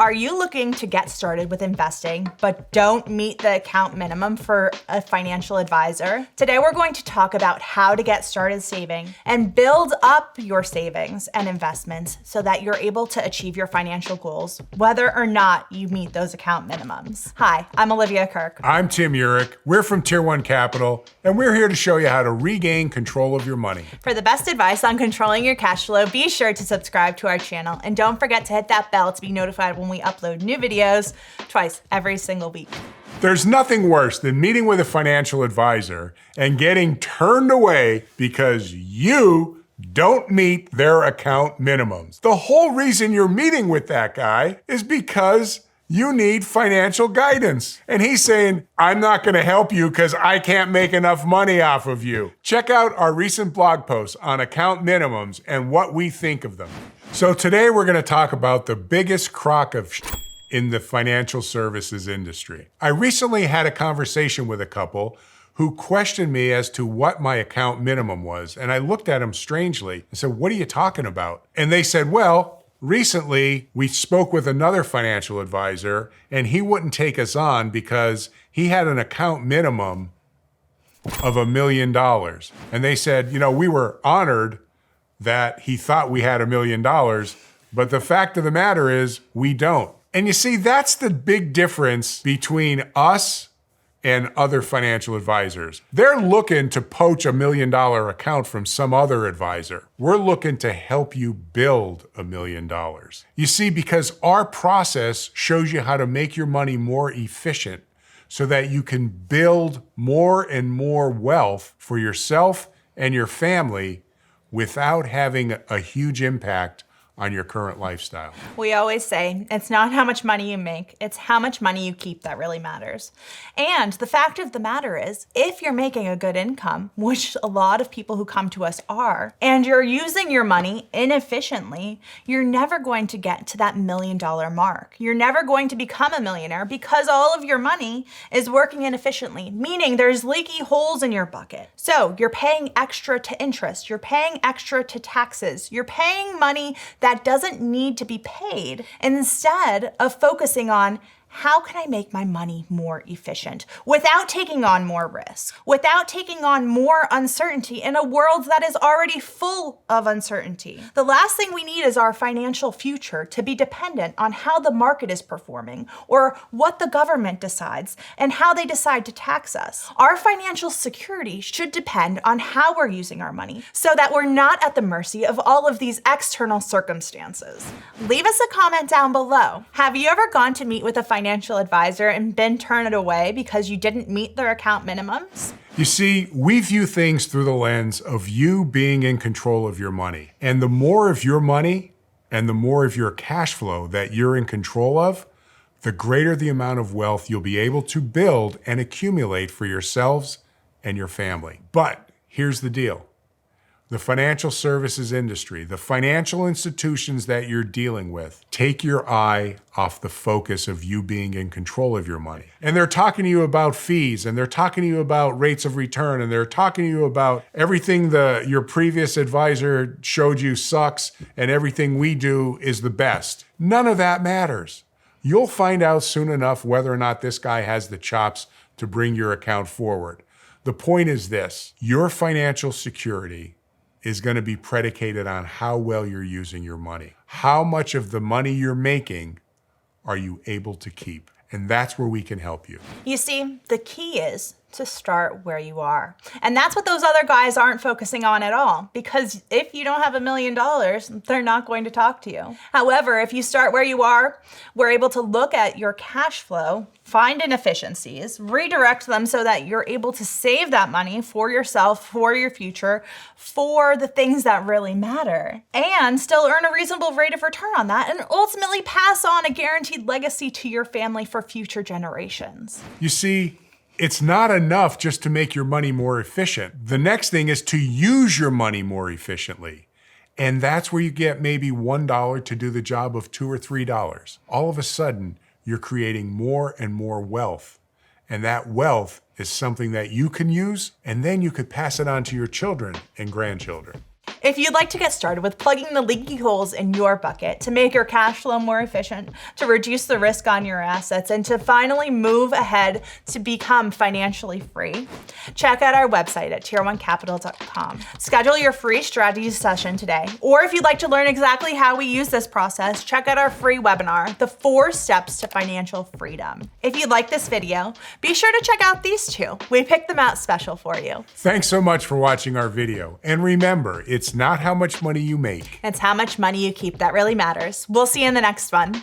Are you looking to get started with investing, but don't meet the account minimum for a financial advisor? Today, we're going to talk about how to get started saving and build up your savings and investments so that you're able to achieve your financial goals, whether or not you meet those account minimums. Hi, I'm Olivia Kirk. I'm Tim Urich. We're from Tier 1 Capital, and we're here to show you how to regain control of your money. For the best advice on controlling your cash flow, be sure to subscribe to our channel and don't forget to hit that bell to be notified when we upload new videos twice every single week. There's nothing worse than meeting with a financial advisor and getting turned away because you don't meet their account minimums. The whole reason you're meeting with that guy is because you need financial guidance. And he's saying, I'm not gonna help you because I can't make enough money off of you. Check out our recent blog posts on account minimums and what we think of them. So today we're gonna talk about the biggest crock of in the financial services industry. I recently had a conversation with a couple who questioned me as to what my account minimum was. And I looked at them strangely and said, what are you talking about? And they said, well, recently we spoke with another financial advisor and he wouldn't take us on because he had an account minimum of $1 million. And they said, you know, we were honored that he thought we had $1 million, but the fact of the matter is we don't. And you see, that's the big difference between us and other financial advisors. They're looking to poach $1 million account from some other advisor. We're looking to help you build $1 million. You see, because our process shows you how to make your money more efficient so that you can build more and more wealth for yourself and your family without having a huge impact on your current lifestyle. We always say, it's not how much money you make, it's how much money you keep that really matters. And the fact of the matter is, if you're making a good income, which a lot of people who come to us are, and you're using your money inefficiently, you're never going to get to that $1 million mark. You're never going to become a millionaire because all of your money is working inefficiently, meaning there's leaky holes in your bucket. So you're paying extra to interest, you're paying extra to taxes, you're paying money that doesn't need to be paid instead of focusing on how can I make my money more efficient without taking on more risk, without taking on more uncertainty in a world that is already full of uncertainty. The last thing we need is our financial future to be dependent on how the market is performing or what the government decides and how they decide to tax us. Our financial security should depend on how we're using our money so that we're not at the mercy of all of these external circumstances. Leave us a comment down below. Have you ever gone to meet with a financial advisor and been turned away because you didn't meet their account minimums? You see, we view things through the lens of you being in control of your money. And the more of your money and the more of your cash flow that you're in control of, the greater the amount of wealth you'll be able to build and accumulate for yourselves and your family. But here's the deal. The financial services industry, the financial institutions that you're dealing with, take your eye off the focus of you being in control of your money. And they're talking to you about fees, and they're talking to you about rates of return, and they're talking to you about everything your previous advisor showed you sucks, and everything we do is the best. None of that matters. You'll find out soon enough whether or not this guy has the chops to bring your account forward. The point is this: your financial security is going to be predicated on how well you're using your money. How much of the money you're making are you able to keep? And that's where we can help you. You see, the key is to start where you are. And that's what those other guys aren't focusing on at all, because if you don't have $1 million, they're not going to talk to you. However, if you start where you are, we're able to look at your cash flow, find inefficiencies, redirect them so that you're able to save that money for yourself, for your future, for the things that really matter, and still earn a reasonable rate of return on that, and ultimately pass on a guaranteed legacy to your family for future generations. You see, it's not enough just to make your money more efficient. The next thing is to use your money more efficiently. And that's where you get maybe $1 to do the job of $2 or $3. All of a sudden, you're creating more and more wealth. And that wealth is something that you can use, and then you could pass it on to your children and grandchildren. If you'd like to get started with plugging the leaky holes in your bucket to make your cash flow more efficient, to reduce the risk on your assets, and to finally move ahead to become financially free, check out our website at tier1capital.com. Schedule your free strategy session today. Or if you'd like to learn exactly how we use this process, check out our free webinar, The 4 Steps to Financial Freedom. If you like this video, be sure to check out these two. We picked them out special for you. Thanks so much for watching our video. And remember, it's not how much money you make. It's how much money you keep that really matters. We'll see you in the next one.